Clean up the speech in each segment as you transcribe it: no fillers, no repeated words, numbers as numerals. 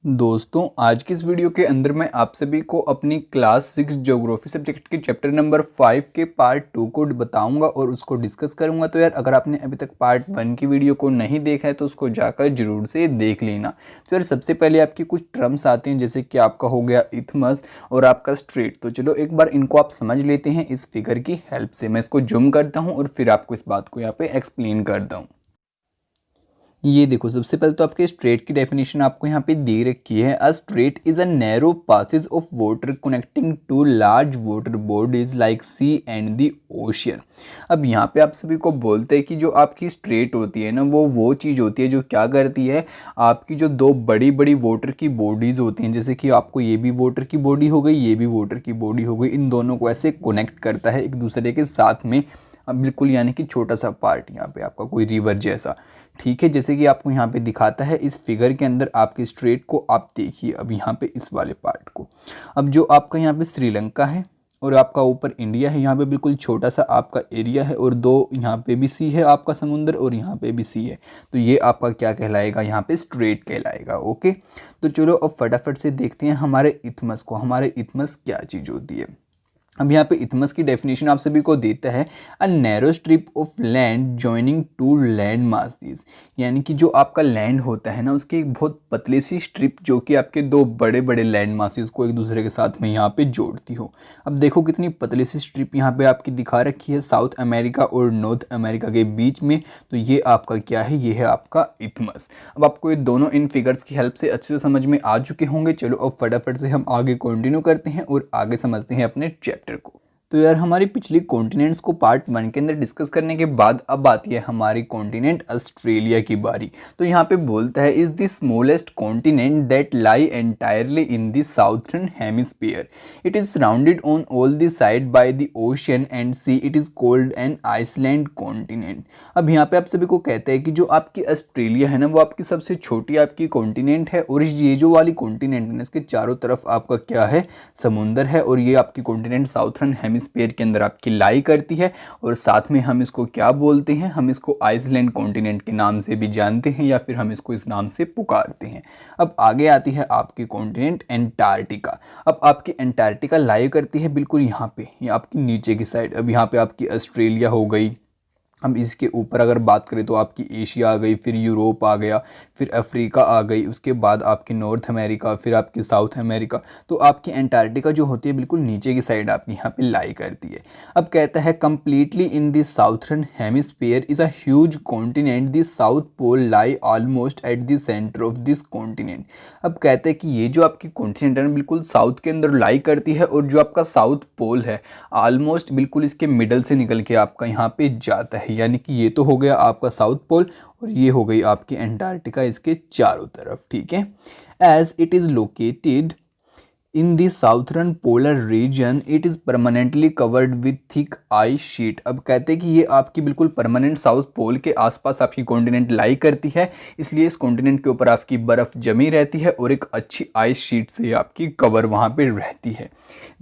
दोस्तों आज की इस वीडियो के अंदर मैं आप सभी को अपनी क्लास 6 ज्योग्राफी सब्जेक्ट के चैप्टर नंबर 5 के पार्ट 2 को बताऊंगा और उसको डिस्कस करूंगा। तो यार अगर आपने अभी तक पार्ट 1 की वीडियो को नहीं देखा है तो उसको जाकर जरूर से देख लेना। तो यार सबसे पहले आपकी कुछ टर्म्स आते हैं जैसे कि आपका हो गया इथमस और आपका स्ट्रेट। तो चलो एक बार इनको आप समझ लेते हैं इस फिगर की हेल्प से। मैं इसको जूम करता हूँ और फिर आपको इस बात को यहाँ पे एक्सप्लेन करता हूँ। ये देखो सबसे पहले तो आपके स्ट्रेट की डेफिनेशन आपको यहाँ पे दे रखी है। A strait is a narrow passage of water connecting two large water bodies like sea and the ocean. अब यहाँ पे आप सभी को बोलते हैं कि जो आपकी स्ट्रेट होती है ना वो चीज़ होती है जो क्या करती है, आपकी जो दो बड़ी बड़ी वाटर की बॉडीज़ होती हैं, जैसे कि आपको ये भी वाटर की बॉडी हो गई, ये भी वाटर की बॉडी हो गई, इन दोनों को ऐसे कनेक्ट करता है एक दूसरे के साथ में। अब बिल्कुल यानी कि छोटा सा पार्ट यहाँ पे आपका कोई रिवर जैसा, ठीक है, जैसे कि आपको यहाँ पे दिखाता है इस फिगर के अंदर। आपके स्ट्रेट को आप देखिए अब यहाँ पे इस वाले पार्ट को। अब जो आपका यहाँ पे श्रीलंका है और आपका ऊपर इंडिया है, यहाँ पे बिल्कुल छोटा सा आपका एरिया है और दो यहाँ पे भी सी है आपका समुंदर और यहाँ पे भी सी है। तो ये आपका क्या कहलाएगा, यहाँ पे स्ट्रेट कहलाएगा। ओके, तो चलो अब फटाफट से देखते हैं हमारे इथमस को। हमारे इथमस क्या चीज़ होती है। अब यहाँ पे इथमस की डेफिनेशन आप सभी को देता है a narrow strip of land joining two land masses. यानी कि जो आपका लैंड होता है ना उसकी एक बहुत पतली सी स्ट्रिप जो कि आपके दो बड़े बड़े लैंड मासेस को एक दूसरे के साथ में यहाँ पे जोड़ती हो। अब देखो कितनी पतली सी स्ट्रिप यहाँ पे आपकी दिखा रखी है साउथ अमेरिका और नॉर्थ अमेरिका के बीच में। तो ये आपका क्या है, ये है आपका इथमस। अब आपको ये दोनों इन फिगर्स की हेल्प से अच्छे से समझ में आ चुके होंगे। चलो अब फटाफट से हम आगे कंटिन्यू करते हैं और आगे समझते हैं अपने चैप्टर को। तो यार हमारी पिछली कॉन्टिनेंट्स को पार्ट 1 के अंदर डिस्कस करने के बाद अब आती है हमारी कॉन्टिनेंट ऑस्ट्रेलिया की बारी। तो यहाँ पे बोलता है is the smallest continent that lie entirely in the southern hemisphere. It is surrounded on all the side by the ocean and sea. It is called an island continent. अब यहाँ पे आप सभी को कहते हैं कि जो आपकी ऑस्ट्रेलिया है ना वो आपकी सबसे छोटी आपकी कॉन्टिनेंट है और ये जो वाली कॉन्टिनेंट है इसके चारों तरफ आपका क्या है, समुंदर है। और ये आपकी कॉन्टिनेंट साउथर्न हेमिस्फीयर के अंदर आपकी लाई करती है और साथ में हम इसको क्या बोलते हैं, हम इसको आइसलैंड कॉन्टिनेंट के नाम से भी जानते हैं या फिर हम इसको इस नाम से पुकारते हैं। अब आगे आती है आपकी कॉन्टिनेंट एंटार्क्टिका। अब आपकी एंटार्क्टिका लाई करती है बिल्कुल यहाँ पे, ये आपकी नीचे की साइड। अब यहाँ पे आपकी ऑस्ट्रेलिया हो गई। हम इसके ऊपर अगर बात करें तो आपकी एशिया आ गई, फिर यूरोप आ गया, फिर अफ्रीका आ गई, उसके बाद आपकी नॉर्थ अमेरिका, फिर आपकी साउथ अमेरिका। तो आपकी एंटार्क्टिका जो होती है बिल्कुल नीचे की साइड आपकी यहाँ पे लाई करती है। अब कहता है completely in the southern hemisphere is a huge continent. The South Pole lie almost at the centre of this continent. अब कहते हैं कि ये जो आपकी कॉन्टिनेंट है बिल्कुल साउथ के अंदर लाई करती है और जो आपका साउथ पोल है ऑलमोस्ट बिल्कुल इसके मिडल से निकल के आपका यहाँ पे जाता है। यानी कि ये तो हो गया आपका साउथ पोल और ये हो गई आपकी एंटार्क्टिका इसके चारों तरफ, ठीक है। As it is located in the southern polar region it is permanently covered with thick ice sheet. अब कहते हैं कि ये आपकी बिल्कुल परमानेंट साउथ पोल के आसपास आपकी कॉन्टिनेंट लाई करती है, इसलिए इस कॉन्टिनेंट के ऊपर आपकी बर्फ़ जमी रहती है और एक अच्छी आइस शीट से आपकी कवर वहाँ पे रहती है।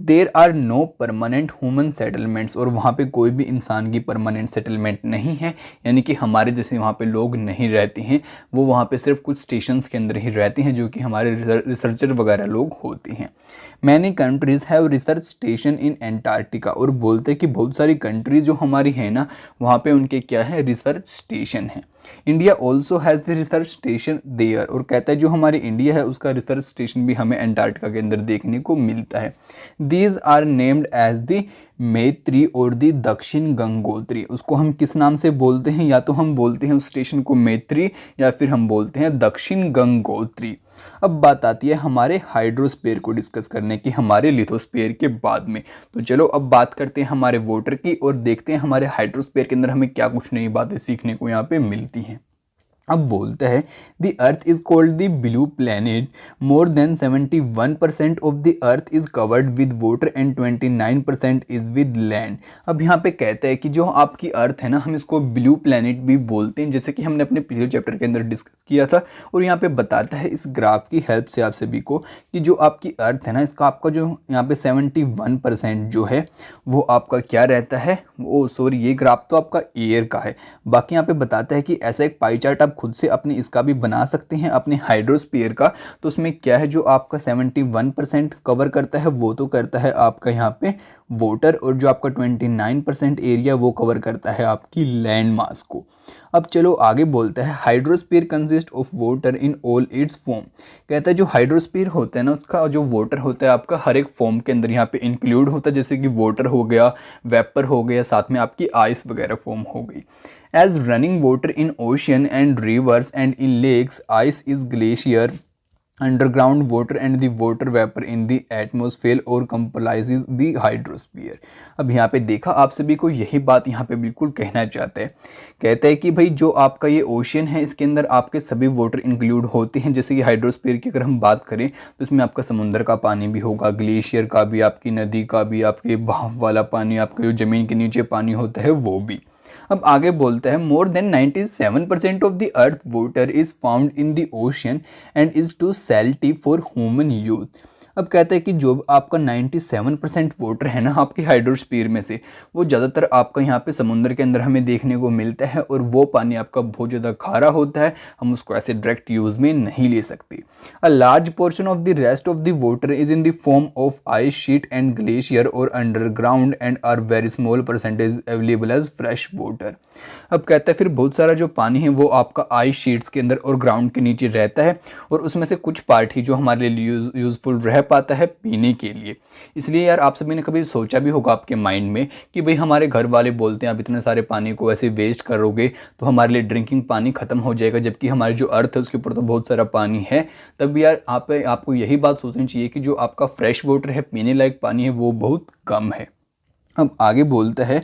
There are no permanent human settlements, और वहाँ पे कोई भी इंसान की परमानेंट सेटलमेंट नहीं है, यानी कि हमारे जैसे वहाँ पे लोग नहीं रहते हैं। वो वहाँ पे सिर्फ कुछ स्टेशंस के अंदर ही रहते हैं जो कि हमारे रिसर्चर वगैरह लोग होते हैं। Many countries have research station in Antarctica, और बोलते हैं कि बहुत सारी कंट्रीज जो हमारी है ना वहाँ पे उनके क्या है, रिसर्च स्टेशन है। India also has the research station there, और कहता है जो हमारी इंडिया है उसका रिसर्च स्टेशन भी हमें एंटार्क्टिका के अंदर देखने को मिलता है। These are named as the Maitri और द दक्षिण गंगोत्री। उसको हम किस नाम से बोलते हैं, या तो हम बोलते हैं उस स्टेशन को मैत्री या फिर हम बोलते हैं दक्षिण गंगोत्री। अब बात आती है हमारे हाइड्रोस्फीयर को डिस्कस करने की हमारे लिथोस्फीयर के बाद में। तो चलो अब बात करते हैं हमारे वाटर की और देखते हैं हमारे हाइड्रोस्फीयर के अंदर हमें क्या कुछ नई बातें सीखने को यहाँ पे मिलती हैं। अब बोलता है the earth is called the blue planet. More than 71% of the earth is covered with water and 29% is with land. अब यहाँ पे कहता है कि जो आपकी अर्थ है ना हम इसको ब्लू प्लैनेट भी बोलते हैं, जैसे कि हमने अपने पिछले चैप्टर के अंदर डिस्कस किया था। और यहाँ पे बताता है इस ग्राफ की हेल्प से आप सभी को कि जो आपकी अर्थ है ना इसका आपका जो यहाँ पे 71% जो है वो आपका क्या रहता है, वो सॉरी ये ग्राफ तो आपका एयर का है। बाकी यहाँ पे बताता है कि ऐसा एक पाई चार्ट आप आप खुद से अपने इसका भी बना सकते हैं अपने हाइड्रोस्फीयर का। तो उसमें क्या है, जो आपका 71% कवर करता है वो तो करता है आपका यहाँ पे वाटर, और जो आपका 29% एरिया वो कवर करता है आपकी लैंड मास को। अब चलो आगे बोलते हैं, hydrosphere consist of water in all it's form. कहता है जो हाइड्रोस्फीयर होता है ना, उसका जो वाटर होता है आपका हर एक फॉर्म के अंदर यहाँ पे इंक्लूड होता है, जैसे कि वाटर हो गया, वेपर हो गया, साथ में आपकी आइस वगैरह फॉर्म हो गई। As running water in ocean and rivers and in lakes, ice is glacier, underground water and the water vapor in the atmosphere or comprises the hydrosphere। अब यहाँ पे देखा, आप सभी को यही बात यहाँ पे बिल्कुल कहना चाहते हैं। कहते हैं कि भाई जो आपका ये ओशन है इसके अंदर आपके सभी वाटर इंक्लूड होते हैं। जैसे कि हाइड्रोस्फीयर की अगर हम बात करें तो इसमें आपका समुद्र का पानी भी होगा, ग्लेशियर का भी, आपकी नदी का भी, आपके बहाव वाला पानी, आपका जो ज़मीन के नीचे पानी होता है वो भी। अब आगे बोलता है, more than 97% of the earth water is found in the ocean and is too salty for human use. अब कहता है कि जो आपका 97% वाटर है ना आपके हाइड्रोस्फीयर में से, वो ज़्यादातर आपका यहाँ पे समुद्र के अंदर हमें देखने को मिलता है, और वो पानी आपका बहुत ज़्यादा खारा होता है, हम उसको ऐसे डायरेक्ट यूज़ में नहीं ले सकते। A large portion of the rest of the water is in the form of ice sheet and glacier और underground and are very small percentage available as fresh water. अब कहता है फिर बहुत सारा जो पानी है वो आपका आइस शीट्स के अंदर और ग्राउंड के नीचे रहता है, और उसमें से कुछ पार्ट ही जो हमारे लिए यूज़फुल रह पाता है पीने के लिए। इसलिए यार आप सभी ने कभी सोचा भी होगा आपके माइंड में कि भाई हमारे घर वाले बोलते हैं आप इतने सारे पानी को ऐसे वेस्ट करोगे तो हमारे लिए ड्रिंकिंग पानी ख़त्म हो जाएगा, जबकि हमारी जो अर्थ है उसके ऊपर तो बहुत सारा पानी है। तब भी यार आपको यही बात सोचनी चाहिए कि जो आपका फ्रेश वाटर है, पीने लायक पानी है, वो बहुत कम है। अब आगे बोलता है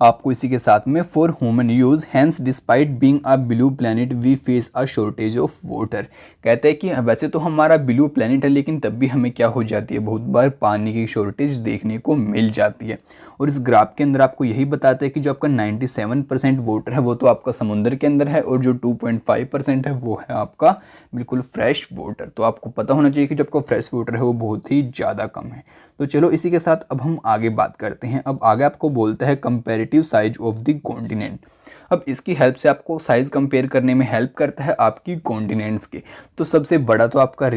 आपको इसी के साथ में, for human use hence despite being a blue planet we face a shortage of water. कहते हैं कि वैसे तो हमारा ब्लू प्लैनेट है, लेकिन तब भी हमें क्या हो जाती है, बहुत बार पानी की शॉर्टेज देखने को मिल जाती है। और इस ग्राफ के अंदर आपको यही बताता है कि जो आपका 97% वाटर है वो तो आपका समुद्र के अंदर है, और जो 2.5% है वो है आपका बिल्कुल फ्रेश वाटर। तो आपको पता होना चाहिए कि जो आपका फ्रेश वाटर है वो बहुत ही ज़्यादा कम है। तो चलो इसी के साथ अब हम आगे बात करते हैं। अब आगे आपको बोलता है comparative size of the continent. अब इसकी हेल्प से आपको साइज़ कंपेयर करने में हेल्प करता है आपकी कॉन्टिनेंट्स के। तो सबसे बड़ा तो आपका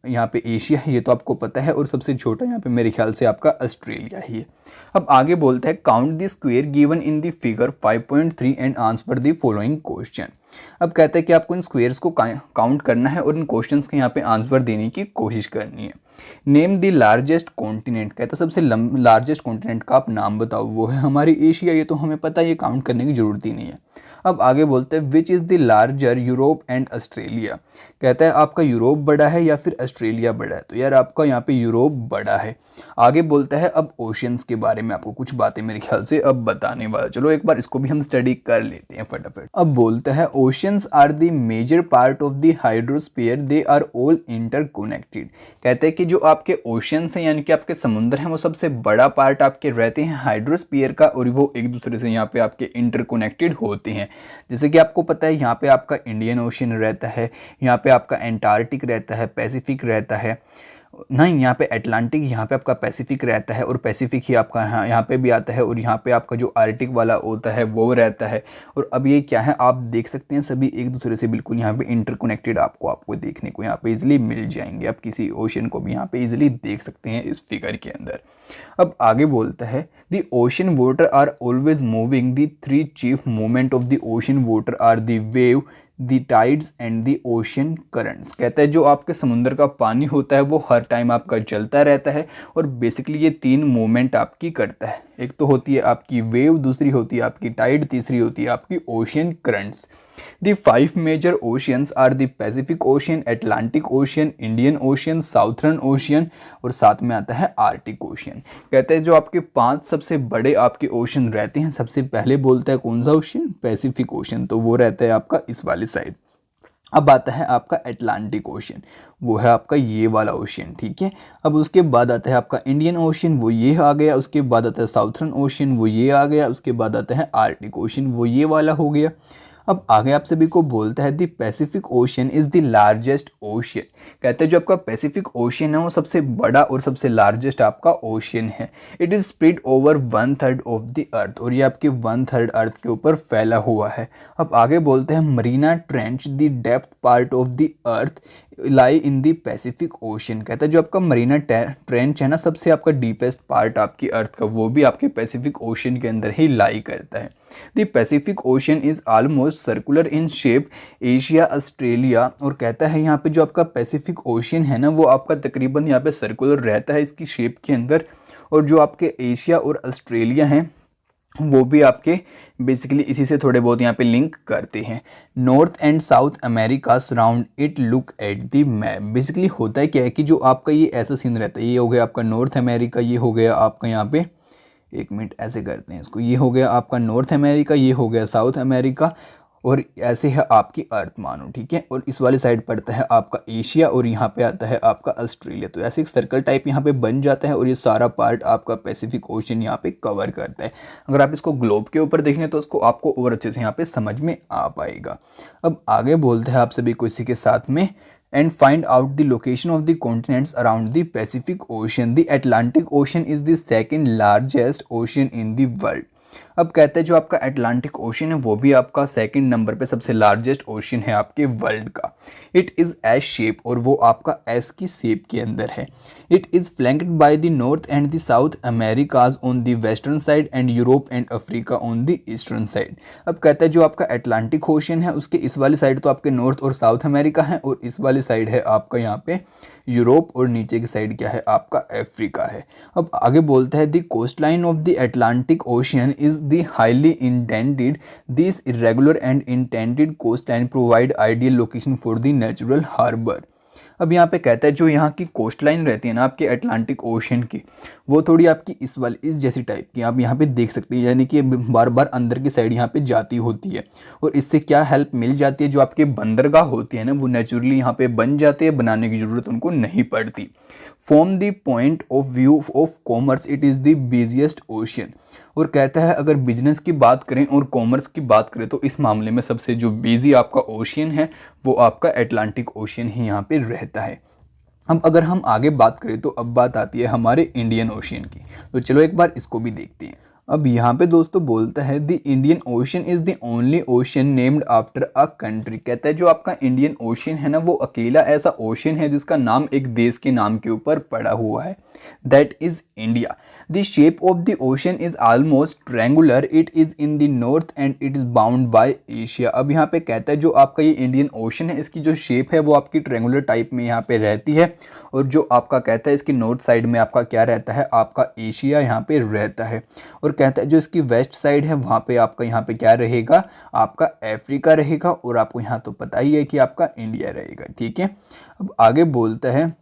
यहाँ पे एशिया है, ये तो आपको पता है, और सबसे छोटा यहाँ पे मेरे ख्याल से आपका ऑस्ट्रेलिया ही है। अब आगे बोलता है, count the square given in the figure 5.3 and answer the following question. अब कहता है कि आपको इन स्क्वायर्स को काउंट करना है और इन क्वेश्चंस के यहाँ पे आंसर देने की कोशिश करनी है। Name the largest continent. कहता है सबसे लार्जेस्ट कॉन्टिनेंट का आप नाम बताओ। वो है हमारी एशिया, ये तो हमें पता है, ये काउंट करने की ज़रूरत ही नहीं है। अब आगे बोलते हैं, which is the larger Europe and Australia. कहता है आपका यूरोप बड़ा है या फिर ऑस्ट्रेलिया बड़ा है। तो यार आपका यहाँ पे यूरोप बड़ा है। आगे बोलता है अब ओशियंस के बारे में आपको कुछ बातें मेरे ख्याल से अब बताने वाला। चलो एक बार इसको भी हम स्टडी कर लेते हैं फटाफट। अब बोलता है, oceans are the major part of the hydrosphere, they are all interconnected. कहते हैं कि जो आपके ओशियंस हैं यानी कि आपके समुद्र हैं वो सबसे बड़ा पार्ट आपके रहते हैं हाइड्रोस्फीयर का, और वो एक दूसरे से यहाँ पे आपके इंटरकनेक्टेड होते हैं। जैसे कि आपको पता है यहाँ पे आपका इंडियन ओशियन रहता है, यहाँ पे आपका एंटार्क्टिक रहता है, पैसिफिक रहता है, नहीं यहाँ पे अटलांटिक, यहाँ पे आपका पैसिफिक रहता है, और पैसिफिक ही आपका यहाँ पे भी आता है, और यहाँ पे आपका जो आर्टिक वाला होता है वो रहता है। और अब ये क्या है, आप देख सकते हैं सभी एक दूसरे से बिल्कुल यहाँ पे इंटरकनेक्टेड आपको देखने को यहाँ पे इजीली मिल जाएंगे। आप किसी ओशन को भी यहाँ पे इजीली देख सकते हैं इस फिगर के अंदर। अब आगे बोलता है, the ocean water are always moving, the three chief movement of the ocean water are the wave, the tides and the ocean currents. कहता है जो आपके समुद्र का पानी होता है वो हर टाइम आपका चलता रहता है, और बेसिकली ये तीन मूवमेंट आपकी करता है। एक तो होती है आपकी वेव, दूसरी होती है आपकी टाइड, तीसरी होती है आपकी ocean currents. The 5 major oceans are the Pacific Ocean, Atlantic Ocean, Indian Ocean, Southern Ocean, और साथ में आता है आर्टिक ओशन। कहते हैं जो आपके 5 सबसे बड़े आपके ओशन रहते हैं, सबसे पहले बोलता है कौन सा ओशन, पैसिफिक ओशन, तो वो रहता है आपका इस वाली साइड। अब आता है आपका अटलांटिक ओशन, वो है आपका ये वाला ओशियन, ठीक है। अब उसके बाद आता है आपका इंडियन ओशन, वो ये आ गया। उसके बाद आता है साउथर्न ओशन, वो ये आ गया। उसके बाद आता है आर्टिक ओशन, वो ये वाला हो गया। अब आगे आप सभी को बोलता है the Pacific ocean is the largest ocean. कहते हैं जो आपका पैसिफिक ओशियन है वो सबसे बड़ा और सबसे लार्जेस्ट आपका ओशियन है। It is spread over 1/3 of the अर्थ, और ये आपके 1/3 अर्थ के ऊपर फैला हुआ है। अब आगे बोलते हैं Marina trench the depth part of the earth lie in the Pacific ocean. कहता है जो आपका मरीना ट्रेंच है ना, सबसे आपका डीपेस्ट पार्ट आपकी अर्थ का, वो भी आपके पैसिफिक ओशन के अंदर ही लाई करता है। The Pacific ocean is almost circular in shape, Asia Australia. और कहता है यहाँ पे जो आपका पैसिफिक ओशन है ना, वो आपका तकरीबन यहाँ पे सर्कुलर रहता है इसकी शेप के अंदर, और जो आपके एशिया और ऑस्ट्रेलिया हैं वो भी आपके बेसिकली इसी से थोड़े बहुत यहाँ पे लिंक करते हैं। North and south America surround it, look at the map. Basically होता है क्या है कि जो आपका ये ऐसा सीन रहता है, ये हो गया आपका नॉर्थ अमेरिका, ये हो गया आपका यहाँ पे, एक मिनट ऐसे करते हैं इसको, ये हो गया आपका नॉर्थ अमेरिका, ये हो गया साउथ अमेरिका, और ऐसे है आपकी अर्थ मानो, ठीक है। और इस वाले साइड पड़ता है आपका एशिया, और यहाँ पे आता है आपका ऑस्ट्रेलिया। तो ऐसे एक सर्कल टाइप यहाँ पे बन जाता है, और ये सारा पार्ट आपका पैसिफिक ओशन यहाँ पे कवर करता है। अगर आप इसको ग्लोब के ऊपर देखेंगे तो उसको आपको और अच्छे से यहाँ पे समझ में आ पाएगा। अब आगे बोलते हैं आप सभी को इसी के साथ में, and find out the location of the continents around the Pacific Ocean. The Atlantic Ocean is the second largest ocean in the world. अब कहते हैं जो आपका अटलांटिक ओशन है वो भी आपका सेकंड नंबर पे सबसे लार्जेस्ट ओशन है आपके वर्ल्ड का। इट इज़ एस शेप, और वो आपका एस की शेप के अंदर है। It is flanked by the North and the South Americas on the western side and Europe and Africa on the eastern side. अब कहता है जो आपका अटलांटिक ओशन है उसके इस वाली साइड तो आपके नॉर्थ और साउथ अमेरिका है, और इस वाली साइड है आपका यहाँ पे यूरोप, और नीचे की साइड क्या है आपका अफ्रीका है। अब आगे बोलता है the coastline of the Atlantic Ocean is the highly indented, this irregular and intended coastline provide ideal location for the natural harbour. अब यहाँ पे कहता है जो यहाँ की कोस्ट लाइन रहती है ना आपके अटलांटिक ओशन की, वो थोड़ी आपकी इस जैसी टाइप की आप यहाँ पे देख सकते हैं, यानी कि बार बार अंदर की साइड यहाँ पे जाती होती है। और इससे क्या हेल्प मिल जाती है, जो आपके बंदरगाह होती है ना वो नेचुरली यहाँ पे बन जाते हैं, बनाने की ज़रूरत उनको नहीं पड़ती। From the point of view of commerce it is the busiest ocean. और कहता है अगर बिजनेस की बात करें और कॉमर्स की बात करें तो इस मामले में सबसे जो बिजी आपका ओशियन है वो आपका अटलांटिक ओशियन ही यहाँ पे रहता है। अब अगर हम आगे बात करें तो अब बात आती है हमारे इंडियन ओशियन की, तो चलो एक बार इसको भी देखते हैं। अब यहाँ पे दोस्तों बोलता है the Indian ocean is the only ocean named after a country. कहता है जो आपका इंडियन ओशन है ना वो अकेला ऐसा ओशन है जिसका नाम एक देश के नाम के ऊपर पड़ा हुआ है, that is India. The shape of the ocean is almost triangular, it is in the North and it is bound bye Asia. अब यहाँ पे कहता है जो आपका ये इंडियन ओशन है इसकी जो शेप है वो आपकी ट्रैंगुलर टाइप में यहाँ पे रहती है, और जो आपका कहता है इसकी नॉर्थ साइड में आपका क्या रहता है आपका एशिया यहाँ पे रहता है। और कहता है जो इसकी वेस्ट साइड है वहाँ पे आपका यहाँ पे क्या रहेगा आपका अफ्रीका रहेगा, और आपको यहाँ तो पता ही है कि आपका इंडिया रहेगा, ठीक है। अब आगे बोलता है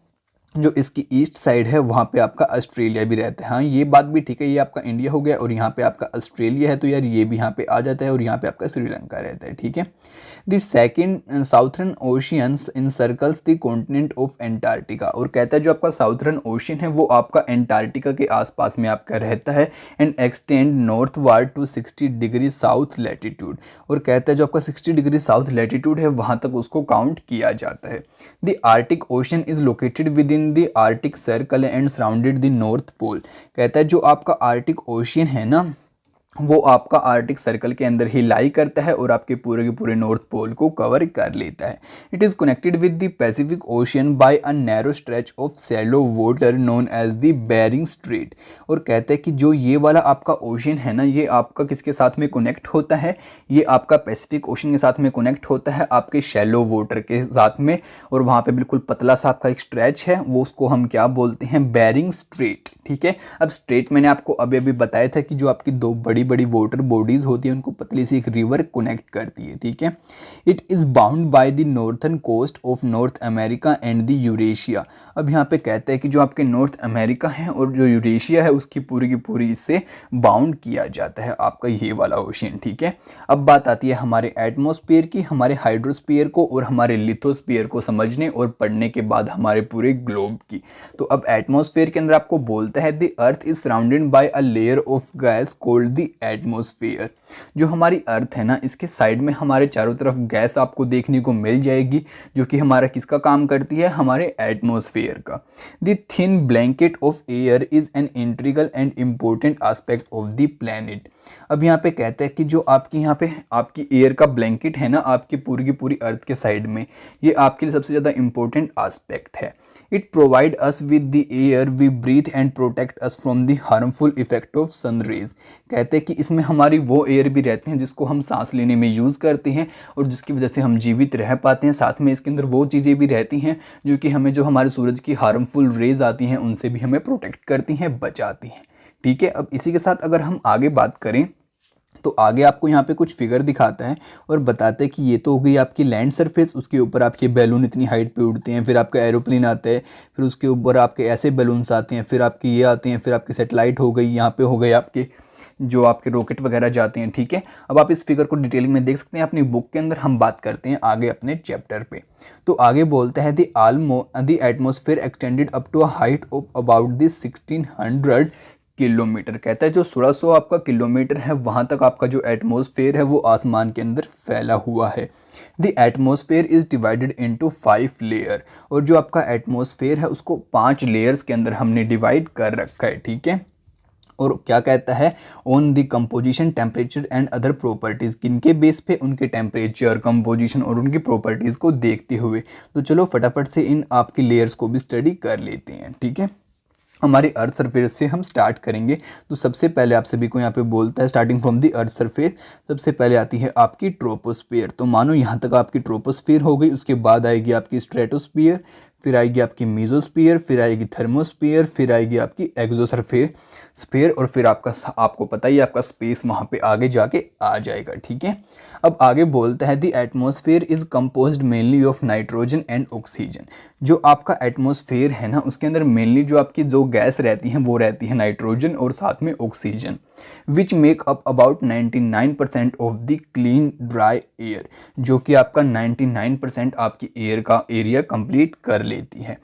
जो इसकी ईस्ट साइड है वहाँ पे आपका ऑस्ट्रेलिया भी रहता है। हाँ ये बात भी ठीक है, ये आपका इंडिया हो गया और यहाँ पे आपका ऑस्ट्रेलिया है, तो यार ये भी यहाँ पे आ जाता है, और यहाँ पे आपका श्रीलंका रहता है, ठीक है। The second southern oceans encircles the continent of Antarctica. और कहता है जो आपका साउथर्न ओशियन है वो आपका एंटार्क्टिका के आसपास में आपका रहता है, and extend northward to 60 degree south latitude. और कहता है जो आपका 60 डिग्री साउथ लैटिट्यूड है वहाँ तक उसको काउंट किया जाता है। The Arctic Ocean is located within the Arctic Circle and surrounded the North Pole. कहता है जो आपका आर्टिक ओशियन है ना वो आपका आर्टिक सर्कल के अंदर ही लाई करता है और आपके पूरे के पूरे नॉर्थ पोल को कवर कर लेता है। It is connected with the Pacific Ocean by a narrow stretch of shallow water known as the Bering Strait. और कहते हैं कि जो ये वाला आपका ओशियन है ना ये आपका किसके साथ में कनेक्ट होता है, ये आपका पैसिफिक ओशन के साथ में कनेक्ट होता है आपके शैलो वाटर के साथ में, और वहाँ पे बिल्कुल पतला सा आपका एक स्ट्रेच है, वो उसको हम क्या बोलते हैं बेरिंग स्ट्रेट, ठीक है। अब स्ट्रेट मैंने आपको अभी अभी बताया था कि जो आपकी दो बड़ी बड़ी वाटर बॉडीज होती है उनको पतली सी एक रिवर कनेक्ट करती है, ठीक है। It is bound by the northern coast of North America and the Eurasia. अब यहाँ पे कहते हैं कि जो आपके नॉर्थ अमेरिका है और जो यूरेशिया है उसकी पूरी की पूरी इससे बाउंड किया जाता है आपका ये वाला ओशन, ठीक है। अब बात आती है हमारे एटमॉस्फेयर की, हमारे हाइड्रोस्फीयर को और हमारे लिथोस्फीयर को समझने और पढ़ने के बाद हमारे पूरे ग्लोब की। तो अब एटमॉस्फेयर के अंदर आपको बोलते बोलता है the earth is surrounded by a layer of gas called the atmosphere. जो हमारी अर्थ है ना, इसके साइड में हमारे चारों तरफ गैस आपको देखने को मिल जाएगी, जो कि हमारा किसका काम करती है, हमारे एटमॉस्फेयर का। The thin blanket of air is an integral and important aspect of the planet. अब यहाँ पे कहते हैं कि जो आपकी यहाँ पे आपकी एयर का ब्लैंकेट है ना, आपकी पूरी की पूरी अर्थ के साइड में, ये आपके लिए सबसे ज़्यादा इंपॉर्टेंट एस्पेक्ट है। It provide us with the air we breathe and protect us from the harmful effect of sun rays. कहते हैं कि इसमें हमारी वो एयर भी रहती हैं जिसको हम सांस लेने में यूज़ करते हैं और जिसकी वजह से हम जीवित रह पाते हैं। साथ में इसके अंदर वो चीज़ें भी रहती हैं जो कि हमें, जो हमारे सूरज की हार्मफुल रेज आती हैं, उनसे भी हमें प्रोटेक्ट करती हैं, बचाती हैं। ठीक है, अब इसी के साथ अगर हम आगे बात करें तो आगे आपको यहाँ पे कुछ फिगर दिखाता है और बताता है कि ये तो हो गई आपकी लैंड सरफेस, उसके ऊपर आपके बैलून इतनी हाइट पे उड़ते हैं, फिर आपका एरोप्लेन आता है, फिर उसके ऊपर आपके ऐसे बैलून्स आते हैं, फिर आपके ये आते हैं, फिर आपकी सैटेलाइट हो गई, यहाँ पे हो गए आपके जो आपके रॉकेट वगैरह जाते हैं। ठीक है, अब आप इस फिगर को डिटेलिंग में देख सकते हैं अपनी बुक के अंदर। हम बात करते हैं आगे अपने चैप्टर पे। तो आगे बोलता है the atmosphere extended up to a height of about the 1600 kilometre. कहता है जो 1600 आपका किलोमीटर है, वहाँ तक आपका जो एटमॉस्फेयर है वो आसमान के अंदर फैला हुआ है। The atmosphere is divided into 5 layer, और जो आपका एटमॉस्फेयर है उसको 5 लेयर्स के अंदर हमने डिवाइड कर रखा है। ठीक है, और क्या कहता है, on the composition, temperature and other properties, किनके बेस पे, उनके टेम्परेचर, कंपोजिशन और उनकी प्रॉपर्टीज़ को देखते हुए। तो चलो फटाफट से इन आपकी लेयर्स को भी स्टडी कर लेते हैं। ठीक है, हमारी अर्थ सरफेस से हम स्टार्ट करेंगे। तो सबसे पहले आप सभी को यहाँ पे बोलता है starting from the earth surface, सबसे पहले आती है आपकी ट्रोपोस्फीयर। तो मानो यहाँ तक आपकी ट्रोपोस्फीयर हो गई, उसके बाद आएगी आपकी स्ट्रेटोस्फीयर, फिर आएगी आपकी मीजोस्फीयर, फिर आएगी थर्मोस्फीयर, फिर आएगी आपकी एक्सोस्फीयर और फिर आपको पता ही आपका स्पेस वहाँ पे आगे जाके आ जाएगा। ठीक है, अब आगे बोलता है the atmosphere is composed mainly of nitrogen and oxygen. जो आपका एटमॉस्फेयर है ना, उसके अंदर मेनली जो आपकी जो गैस रहती हैं वो रहती है नाइट्रोजन और साथ में oxygen, which make up about 99% of the clean dry air. जो कि आपका 99% आपकी एयर का एरिया कंप्लीट कर लेती है।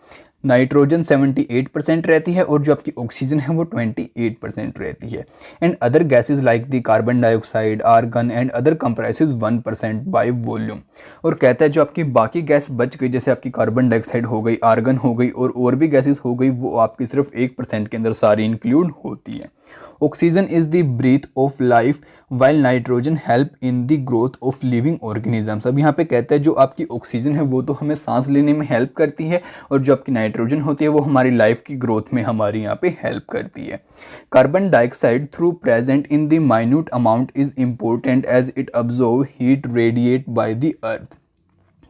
नाइट्रोजन 78% रहती है और जो आपकी ऑक्सीजन है वो 28% रहती है। And other gases like the carbon dioxide, argon and other comprises 1% by volume. और कहता है जो आपकी बाकी गैस बच गई, जैसे आपकी कार्बन डाइऑक्साइड हो गई, आर्गन हो गई और भी गैसेज हो गई, वो आपकी सिर्फ 1% के अंदर सारी इंक्लूड होती है। Oxygen is the breath of life while nitrogen help in the growth of living organisms. अब यहाँ पे कहता है जो आपकी ऑक्सीजन है वो तो हमें सांस लेने में हेल्प करती है, और जो आपकी नाइट्रोजन होती है वो हमारी लाइफ की ग्रोथ में हमारी यहाँ पे हेल्प करती है। Carbon dioxide through present in the minute amount is important as it absorb heat radiate by the earth.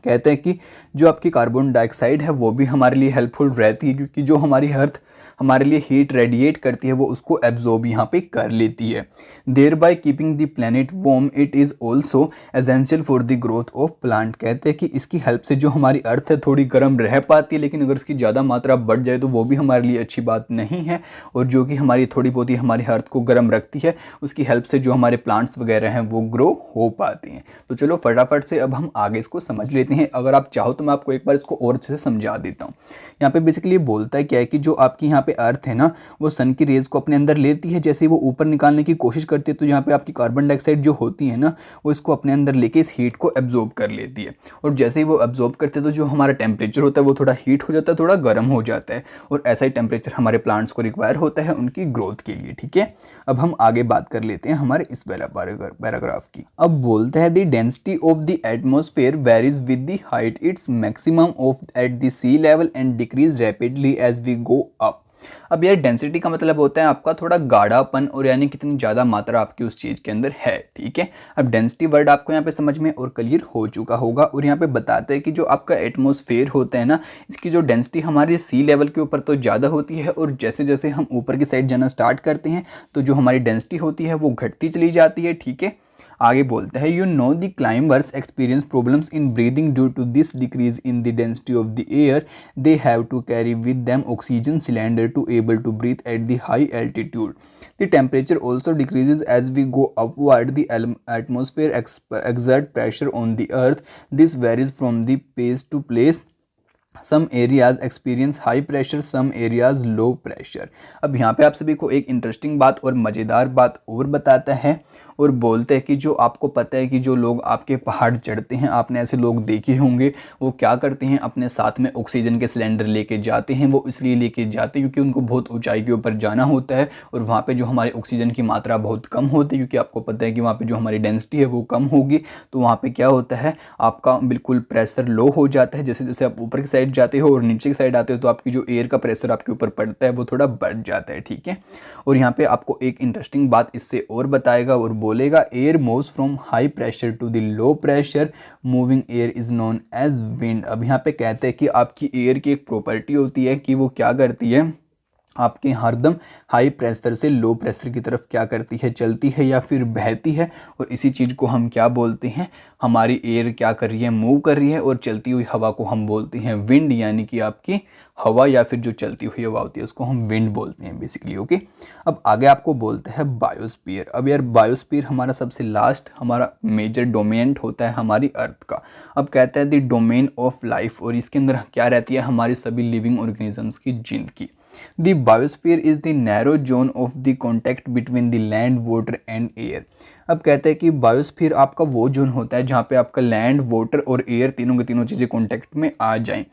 कहते हैं कि जो आपकी कार्बन डाइऑक्साइड है वो भी हमारे लिए हेल्पफुल रहती है, क्योंकि जो हमारी अर्थ हमारे लिए हीट रेडिएट करती है वो उसको एब्जॉर्ब यहाँ पे कर लेती है। Thereby keeping the planet warm it is also essential for the growth of plant. कहते हैं कि इसकी हेल्प से जो हमारी अर्थ है थोड़ी गर्म रह पाती है, लेकिन अगर इसकी ज़्यादा मात्रा बढ़ जाए तो वो भी हमारे लिए अच्छी बात नहीं है। और जो कि हमारी थोड़ी बहुत ही हमारी अर्थ को गर्म रखती है, उसकी हेल्प से जो हमारे प्लांट्स वगैरह हैं वो ग्रो हो पाते हैं। तो चलो फटाफट से अब हम आगे इसको समझ लेते हैं। अगर आप चाहो तो मैं आपको एक बार इसको और अच्छे से समझा देता हूँ। यहाँ पे बेसिकली बोलता है क्या है कि जो आपकी यहाँ पे अर्थ है ना, वो सन की रेज को अपने अंदर लेती है। जैसे ही वो ऊपर निकालने की कोशिश करती है तो यहाँ पे आपकी कार्बन डाइऑक्साइड जो होती है ना, वो इसको अपने अंदर लेके इस हीट को एब्जॉर्ब कर लेती है। और जैसे ही वो एब्जॉर्ब करते हैं तो जो हमारा टेम्परेचर होता है वो थोड़ा हीट हो जाता है, थोड़ा गर्म हो जाता है। और ऐसा ही टेम्परेचर हमारे प्लांट्स को रिक्वायर होता है उनकी ग्रोथ के लिए। ठीक है, अब हम आगे बात कर लेते हैं हमारे इस पैराग्राफ की। अब बोलते हैं the density of the atmosphere varies with the height its maximum of at the sea level and decrease rapidly as we go up. अब यार डेंसिटी का मतलब होता है आपका थोड़ा गाढ़ापन, और यानी कितनी ज़्यादा मात्रा आपकी उस चीज़ के अंदर है। ठीक है, अब डेंसिटी वर्ड आपको यहाँ पे समझ में और क्लियर हो चुका होगा। और यहाँ पे बताते हैं कि जो आपका एटमॉस्फेयर होता है ना, इसकी जो डेंसिटी हमारी सी लेवल के ऊपर तो ज़्यादा होती है, और जैसे जैसे हम ऊपर की साइड जाना स्टार्ट करते हैं तो जो हमारी डेंसिटी होती है वो घटती चली जाती है। ठीक है, आगे बोलता है the climbers experience problems in breathing due to this decrease in the density of the air. They have to carry with them oxygen cylinder to able to breathe at the high altitude. The temperature also decreases as we go upward. The atmosphere exert pressure on the earth. This varies from the place to place some areas experience high pressure, some areas low pressure. अब यहाँ पे आप सभी को एक interesting बात और मज़ेदार बात और बताता है और बोलते हैं कि जो आपको पता है कि जो लोग आपके पहाड़ चढ़ते हैं, आपने ऐसे लोग देखे होंगे, वो क्या करते हैं, अपने साथ में ऑक्सीजन के सिलेंडर लेके जाते हैं। वो इसलिए लेके जाते हैं क्योंकि उनको बहुत ऊंचाई के ऊपर जाना होता है और वहाँ पे जो हमारे ऑक्सीजन की मात्रा बहुत कम होती है, क्योंकि आपको पता है कि वहाँ पे जो हमारी डेंसिटी है वो कम होगी। तो वहाँ पे क्या होता है, आपका बिल्कुल प्रेशर लो हो जाता है। जैसे जैसे आप ऊपर की साइड जाते हो और नीचे की साइड आते हो तो आपकी जो एयर का प्रेशर आपके ऊपर पड़ता है वो थोड़ा बढ़ जाता है, ठीक है। और यहाँ पे आपको एक इंटरेस्टिंग बात इससे और बताएगा और बोलेगा, air moves from high pressure to the low pressure, moving air is known as wind. अब यहाँ पे कहते हैं कि आपकी एयर की एक प्रॉपर्टी होती है कि वो क्या करती है, आपके हरदम हाई प्रेशर से लो प्रेशर की तरफ क्या करती है, चलती है या फिर बहती है। और इसी चीज़ को हम क्या बोलते हैं, हमारी एयर क्या कर रही है, मूव कर रही है। और चलती हुई हवा को हम बोलते हैं विंड, यानी कि आपकी हवा या फिर जो चलती हुई हवा होती है उसको हम विंड बोलते हैं बेसिकली, ओके। अब आगे आपको बोलते हैं बायोस्फीयर। अब यार बायोस्फीयर हमारा सबसे लास्ट हमारा मेजर डोमेन होता है हमारी अर्थ का। अब कहता है द डोमेन ऑफ लाइफ, और इसके अंदर क्या रहती है, हमारी सभी लिविंग ऑर्गेनिजम्स की जिंदगी। The biosphere is the narrow zone of the contact between the land, water and air। अब कहते हैं कि बायोस्फीयर आपका वो जोन होता है जहाँ पे आपका लैंड, वाटर और एयर तीनों के तीनों चीज़ें कॉन्टैक्ट में आ जाएं।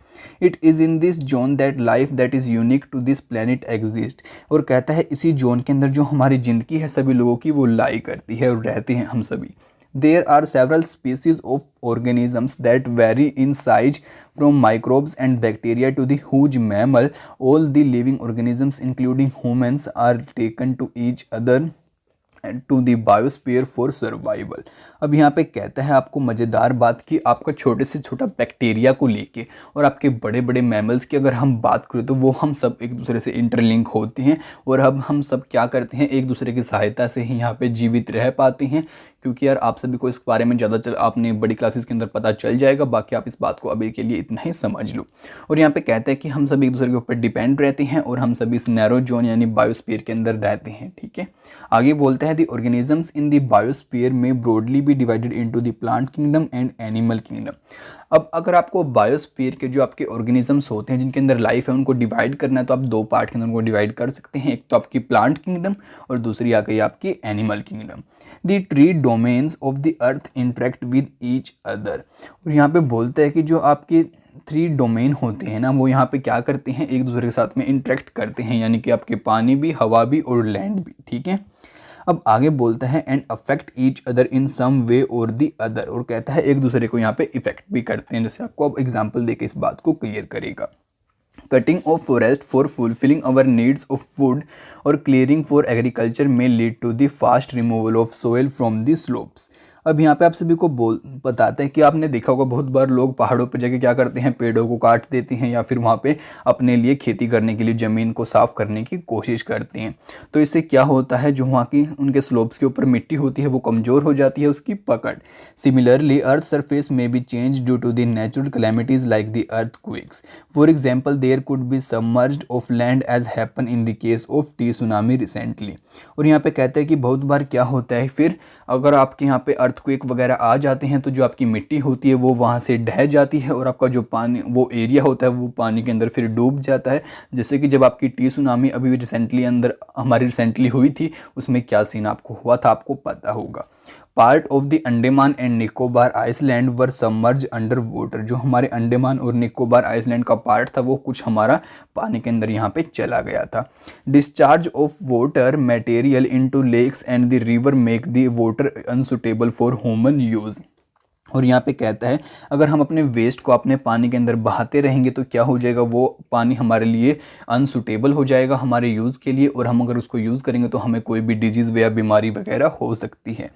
It is in this zone that life that is unique to this planet exist. और कहता है इसी जोन के अंदर जो हमारी ज़िंदगी है सभी लोगों की वो लाई करती है और रहते हैं हम सभी। There are several species of organisms that vary in size from microbes and bacteria to the huge mammal. All the living organisms including humans are taken to each other to the biosphere for survival. अब यहाँ पे कहता है आपको मज़ेदार बात कि आपका छोटे से छोटा बैक्टीरिया को लेके और आपके बड़े बड़े मैमल्स की अगर हम बात करें तो वो हम सब एक दूसरे से इंटरलिंक होते हैं। और अब हम सब क्या करते हैं, एक दूसरे की सहायता से ही यहाँ पे जीवित रह पाते हैं। क्योंकि यार आप सभी को इस बारे में ज़्यादा आपने बड़ी क्लासेस के अंदर पता चल जाएगा, बाकी आप इस बात को अभी के लिए इतना ही समझ लो। और यहाँ पे कहते हैं कि हम सभी एक दूसरे के ऊपर डिपेंड रहते हैं और हम सभी इस नैरो जोन यानी बायोस्फीयर के अंदर रहते हैं, ठीक है। आगे बोलते हैं the organisms in the biosphere may broadly be divided into the plant kingdom and animal kingdom. अब अगर आपको बायोस्फीयर के जो आपके ऑर्गेनिजम्स होते हैं जिनके अंदर लाइफ है उनको डिवाइड करना है तो आप दो पार्ट के अंदर उनको डिवाइड कर सकते हैं। एक तो आपकी प्लांट किंगडम और दूसरी आ गई आपकी animal kingdom. The tree domains of the earth interact with each other. और यहाँ पे बोलते हैं कि जो आपके 3 डोमेन होते हैं ना वो यहाँ पे क्या करते हैं, एक दूसरे के साथ में इंटरेक्ट करते हैं, यानी कि आपके पानी भी, हवा भी और लैंड भी, ठीक है। अब आगे बोलता है and affect each other in some way और दी अदर। और कहता है एक दूसरे को यहाँ पे इफेक्ट भी करते हैं। जैसे आपको अब एग्जांपल देके इस बात को क्लियर करेगा। Cutting of forest for fulfilling our needs of food और clearing for agriculture may lead to the fast removal of soil from the slopes. अब यहाँ पे आप सभी को बताते हैं कि आपने देखा होगा बहुत बार लोग पहाड़ों पर जाके क्या करते हैं, पेड़ों को काट देते हैं या फिर वहाँ पे अपने लिए खेती करने के लिए ज़मीन को साफ़ करने की कोशिश करते हैं। तो इससे क्या होता है, जो वहाँ की उनके स्लोप्स के ऊपर मिट्टी होती है वो कमज़ोर हो जाती है उसकी पकड़। Similarly earth surface may be change due to the natural calamities like the earthquakes. For example there could be submerged of land as happen in the case of the tsunami recently. और यहाँ पे कहते हैं कि बहुत बार क्या होता है, फिर अगर आपके यहाँ पे अर्थक्वेक वगैरह आ जाते हैं तो जो आपकी मिट्टी होती है वो वहाँ से ढह जाती है और आपका जो पानी वो एरिया होता है वो पानी के अंदर फिर डूब जाता है। जैसे कि जब आपकी टी सुनामी अभी भी रिसेंटली हुई थी उसमें क्या सीन आपको हुआ था आपको पता होगा। Part of the Andaman and Nicobar island were submerge under water. जो हमारे अंडमान और निकोबार आइसलैंड का पार्ट था वो कुछ हमारा पानी के अंदर यहाँ पे चला गया था। Discharge of water material into lakes and the river make the water unsuitable for human use. और यहाँ पे कहता है अगर हम अपने वेस्ट को अपने पानी के अंदर बहाते रहेंगे तो क्या हो जाएगा, वो पानी हमारे लिए अनसुटेबल हो जाएगा हमारे यूज़ के लिए, और हम अगर उसको यूज़ करेंगे तो हमें कोई भी डिजीज़ या बीमारी वगैरह हो सकती है।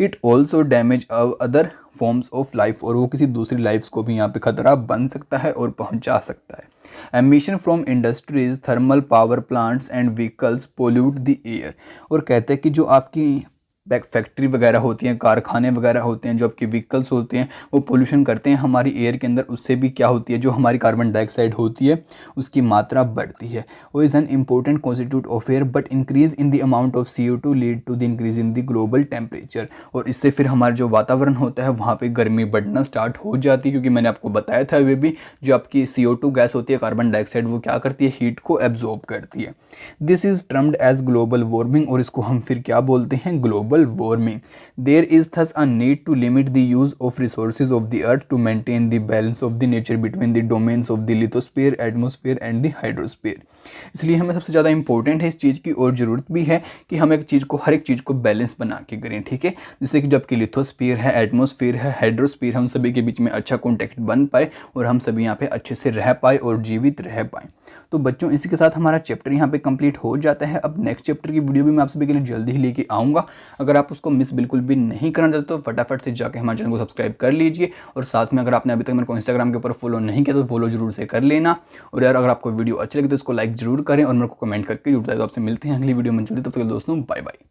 It also damage other forms of life. और वो किसी दूसरी लाइफ्स को भी यहाँ पे खतरा बन सकता है और पहुँचा सकता है। Emission from industries, thermal power plants and vehicles pollute the air. और कहते हैं कि जो आपकी फैक्ट्री वगैरह होती हैं, कारखाने वगैरह होते हैं, जो आपके व्हीकल्स होते हैं वो पोल्यूशन करते हैं हमारी एयर के अंदर। उससे भी क्या होती है, जो हमारी कार्बन डाइऑक्साइड होती है उसकी मात्रा बढ़ती है। वो is an important constituent of air, but increase in the amount of CO2 lead to the increase in the global temperature. और इससे फिर हमारा जो वातावरण होता है वहाँ पे गर्मी बढ़ना स्टार्ट हो जाती है, क्योंकि मैंने आपको बताया था वे भी, जो आपकी CO2 गैस होती है, कार्बन डाइऑक्साइड, वो क्या करती है, हीट को एब्जॉर्ब करती है। This is termed as global warming, और इसको हम फिर क्या बोलते हैं, global warming. There is thus a need to limit the use of resources of the earth to maintain the balance of the nature between the domains of the lithosphere, atmosphere and the hydrosphere. इसलिए हमें सबसे ज़्यादा important है इस चीज़ की, और ज़रूरत भी है कि हम एक चीज़ को, हर एक चीज़ को बैलेंस बना के करें, ठीक है। जिससे कि जबकि लिथोस्फीयर है, एटमॉस्फेयर है, हाइड्रोस्फीयर है, हम सभी के बीच में अच्छा कॉन्टैक्ट बन पाए और हम सभी यहाँ पे अच्छे से रह पाए और जीवित रह पाए। तो बच्चों, इसी के साथ हमारा चैप्टर यहाँ पे कंप्लीट हो जाता है। अब नेक्स्ट चैप्टर की वीडियो भी मैं आप सभी के लिए जल्दी ही लेके आऊँगा। अगर आप उसको मिस बिल्कुल भी नहीं करना चाहते तो फटाफट से जाकर हमारे चैनल को सब्सक्राइब कर लीजिए, और साथ में अगर आपने अभी तक मेरे को इंस्टाग्राम के ऊपर फॉलो नहीं किया तो फॉलो जरूर से कर लेना। और यार, अगर आपको वीडियो अच्छी लगी तो इसको लाइक जरूर करें और मेरे को कमेंट करके जरूर बताएं। तो आपसे मिलते हैं अगली वीडियो में जल्दी, तब तक दोस्तों बाय बाय।